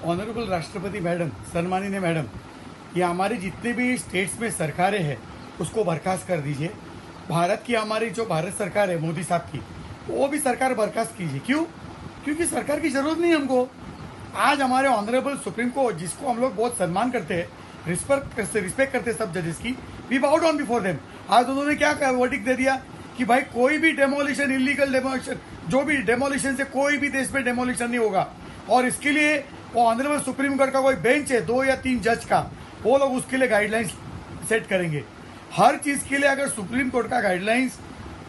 Honourable राष्ट्रपति madam, सम्माननीय madam, ये हमारे जितने भी स्टेट्स में सरकारें हैं उसको बर्खास्त कर दीजिए। भारत की हमारी जो भारत सरकार है मोदी साहब की, वो भी सरकार बर्खास्त कीजिए। क्यों? क्योंकि सरकार की जरूरत नहीं हमको। आज हमारे ऑनरेबल सुप्रीम कोर्ट, जिसको हम लोग बहुत सम्मान करते हैं, रिस्पेक्ट करते हैं सब जजेस की, वी बाउ डाउन बिफोर देम। आज उन्होंने क्या वर्डिक्ट दे दिया कि भाई कोई भी डेमोलिशन, इलीगल डेमोलिशन, जो भी डेमोलिशन से कोई भी देश में डेमोलिशन नहीं होगा। और इसके लिए वो ऑनरेबल सुप्रीम कोर्ट का कोई बेंच है 2 या 3 जज का, वो लोग उसके लिए गाइडलाइंस सेट करेंगे। हर चीज के लिए अगर सुप्रीम कोर्ट का गाइडलाइंस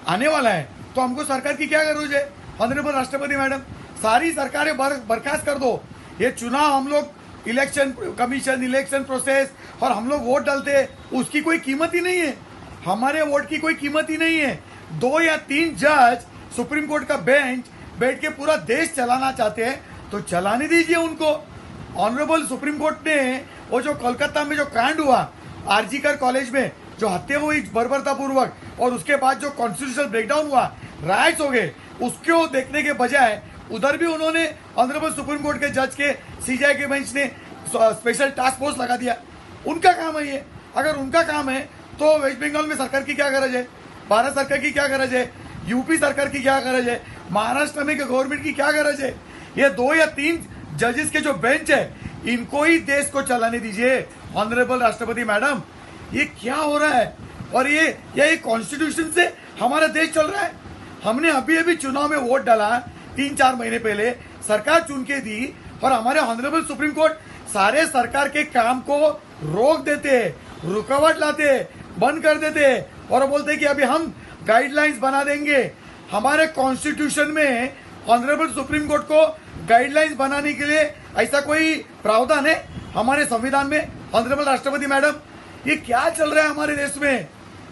आने वाला है तो हमको सरकार की क्या जरूरत है? ऑनरेबल राष्ट्रपति मैडम, सारी सरकारें बर्खास्त कर दो। ये चुनाव हम लोग इलेक्शन कमीशन, इलेक्शन प्रोसेस और हम लोग वोट डालते हैं, उसकी कोई कीमत ही नहीं है। हमारे वोट की कोई कीमत ही नहीं है। 2 या 3 जज सुप्रीम कोर्ट का बेंच बैठ के पूरा देश चलाना चाहते हैं तो चलाने दीजिए उनको। ऑनरेबल सुप्रीम कोर्ट ने वो जो कोलकाता में जो कांड हुआ आरजीकर कॉलेज में, जो हत्या हुई बर्बरतापूर्वक, और उसके बाद जो कॉन्स्टिट्यूशनल ब्रेकडाउन हुआ, राइट्स हो गए, उसको देखने के बजाय उधर भी उन्होंने ऑनरेबल सुप्रीम कोर्ट के जज के सीजीआई के बेंच ने स्पेशल टास्क फोर्स लगा दिया। उनका काम है ये। अगर उनका काम है तो वेस्ट बंगाल में सरकार की क्या गरज है? भारत सरकार की क्या गरज है? यूपी सरकार की क्या गरज है? महाराष्ट्र में गवर्नमेंट की क्या गरज है? ये 2 या 3 जजेस के जो बेंच है, इनको ही देश को चलाने दीजिए। ऑनरेबल राष्ट्रपति मैडम, ये क्या हो रहा है? और ये कॉन्स्टिट्यूशन से हमारा देश चल रहा है। हमने अभी चुनाव में वोट डाला 3-4 महीने पहले, सरकार चुन के दी, और हमारे ऑनरेबल सुप्रीम कोर्ट सारे सरकार के काम को रोक देते, रुकावट लाते, बंद कर देते, और बोलते कि अभी हम गाइडलाइंस बना देंगे। हमारे कॉन्स्टिट्यूशन में ऑनरेबल सुप्रीम कोर्ट को गाइडलाइंस बनाने के लिए ऐसा कोई प्रावधान है हमारे संविधान में? ऑनरेबल राष्ट्रपति मैडम, ये क्या चल रहा है हमारे देश में?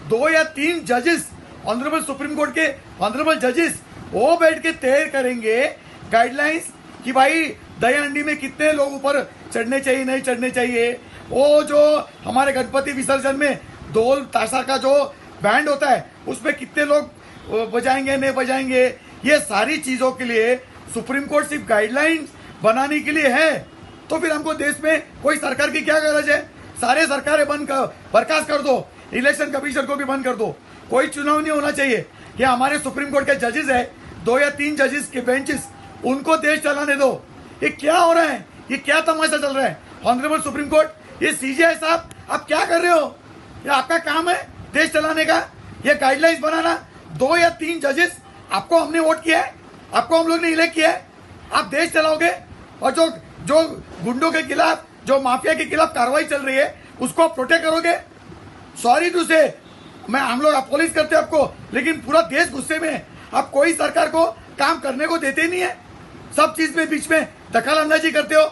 2 या 3 जजेस, ऑनरेबल सुप्रीम कोर्ट के ऑनरेबल जजेस, वो बैठ के तय करेंगे गाइडलाइंस कि भाई दही हंडी में कितने लोग ऊपर चढ़ने चाहिए, नहीं चढ़ने चाहिए। वो जो हमारे गणपति विसर्जन में ढोल ताशा का जो बैंड होता है, उसमें कितने लोग बजाएंगे, नहीं बजाएंगे। ये सारी चीजों के लिए सुप्रीम कोर्ट सिर्फ गाइडलाइंस बनाने के लिए है। तो फिर हमको देश में कोई सरकार की क्या गरज है? सारे सरकारें बर्खास्त कर दो, इलेक्शन कमीशन को भी बंद कर दो, कोई चुनाव नहीं होना चाहिए। ये हमारे सुप्रीम कोर्ट के जजेस है, 2 या 3 जजेस के बेंचेस, उनको देश चलाने दो। ये क्या हो रहा है? ये क्या तमाशा चल रहा है? ऑनरेबल सुप्रीम कोर्ट, ये सीजीआई साहब, आप क्या कर रहे हो? ये आपका काम है देश चलाने का, ये गाइडलाइंस बनाना। 2 या 3 जजेस, आपको हमने वोट किया है, आपको हम लोग ने इलेक्ट किया है, आप देश चलाओगे। और जो गुंडों के खिलाफ, जो माफिया के खिलाफ कार्रवाई चल रही है, उसको प्रोटेक्ट करोगे। सॉरी टू से, हम लोग अपोलिस करते हैं आपको, लेकिन पूरा देश गुस्से में है। आप कोई सरकार को काम करने को देते नहीं है, सब चीज में बीच में दखल अंदाजी करते हो।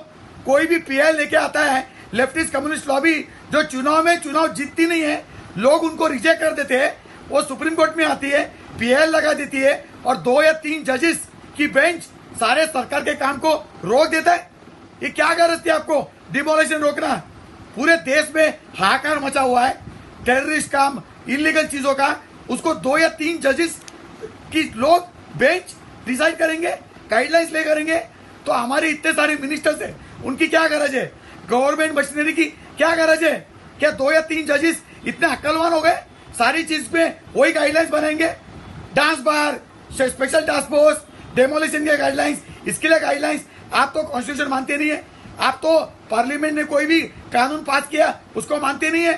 कोई भी पीएल लेके आता है, लेफ्टिस्ट कम्युनिस्ट लॉबी, जो चुनाव जीतती नहीं है, लोग उनको रिजेक्ट कर देते हैं, वो सुप्रीम कोर्ट में आती है, पीएल लगा देती है, और 2 या 3 जजेस की बेंच सारे सरकार के काम को रोक देता है। ये क्या गरज थी आपको डिमोलिशन रोकना? पूरे देश में हाहाकार मचा हुआ है टेररिस्ट काम, इलीगल चीजों का, उसको 2 या 3 जजेस की लोग बेंच डिसाइड करेंगे, गाइडलाइंस ले करेंगे। तो हमारे इतने सारे मिनिस्टर्स है, उनकी क्या गरज है? गवर्नमेंट मशीनरी की क्या गरज है? क्या 2 या 3 जजेस इतने अक्लवान हो गए? सारी चीज में वही गाइडलाइंस बनाएंगे। Dance bar, special task force, demolition के गाइडलाइंस, इसके लिए गाइडलाइंस। आप तो कॉन्स्टिट्यूशन मानते नहीं है, आप तो पार्लियामेंट ने कोई भी कानून पास किया उसको मानते नहीं है,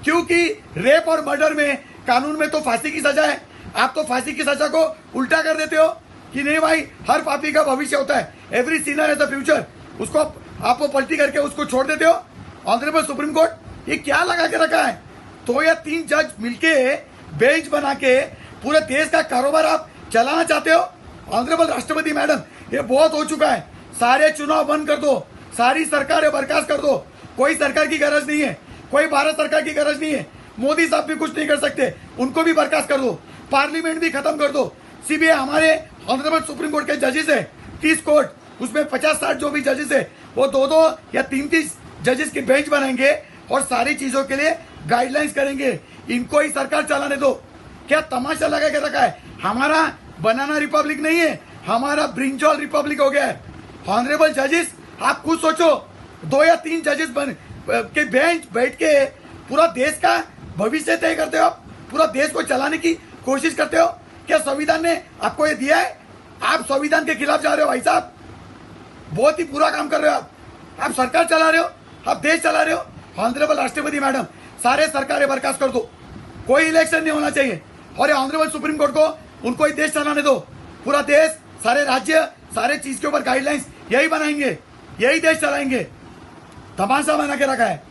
क्योंकि रेप और मर्डर में कानून में तो फांसी की सजा है। आप तो फांसी की सजा को उल्टा कर देते हो कि नहीं भाई, हर पापी का भविष्य होता है, every Sinner has a future, उसको आप पलटी करके उसको छोड़ देते हो। ऑनरेबल सुप्रीम कोर्ट, ये क्या लगा के रखा है? 2 या 3 जज मिलके बेंच बना के पूरे देश का कारोबार आप चलाना चाहते हो। ऑनरेबल राष्ट्रपति मैडम, ये बहुत हो चुका है। सारे चुनाव बंद कर दो, सारी सरकारें बर्खास्त कर दो। कोई सरकार की गरज नहीं है, कोई भारत सरकार की गरज नहीं है। मोदी साहब भी कुछ नहीं कर सकते, उनको भी बर्खास्त कर दो। पार्लियामेंट भी खत्म कर दो। सीबीआई, हमारे ऑनरेबल सुप्रीम कोर्ट के जजेस है 30 कोर्ट, उसमें 50-60 जो भी जजेस है, वो 2-2 या 3-3 जजेस की बेंच बनाएंगे और सारी चीजों के लिए गाइडलाइंस करेंगे। इनको ही सरकार चलाने दो। क्या तमाशा लगा के रखा है? हमारा बनाना रिपब्लिक नहीं है, हमारा ब्रिंजॉल रिपब्लिक हो गया है। ऑनरेबल जजेस, आप खुद सोचो, 2 या 3 जजेस के बेंच बैठ के पूरा देश का भविष्य तय करते हो आप, पूरा देश को चलाने की कोशिश करते हो। क्या संविधान ने आपको ये दिया है? आप संविधान के खिलाफ जा रहे हो भाई साहब, बहुत ही बुरा काम कर रहे हो आप सरकार चला रहे हो, आप देश चला रहे हो। ऑनरेबल राष्ट्रपति मैडम, सारे सरकारें बर्खास्त कर दो, कोई इलेक्शन नहीं होना चाहिए, और ये ऑनरेबल सुप्रीम कोर्ट को उनको ही देश चलाने दो। पूरा देश, सारे राज्य, सारे चीज के ऊपर गाइडलाइंस यही बनाएंगे, यही देश चलाएंगे। तमाशा बना के रखा है।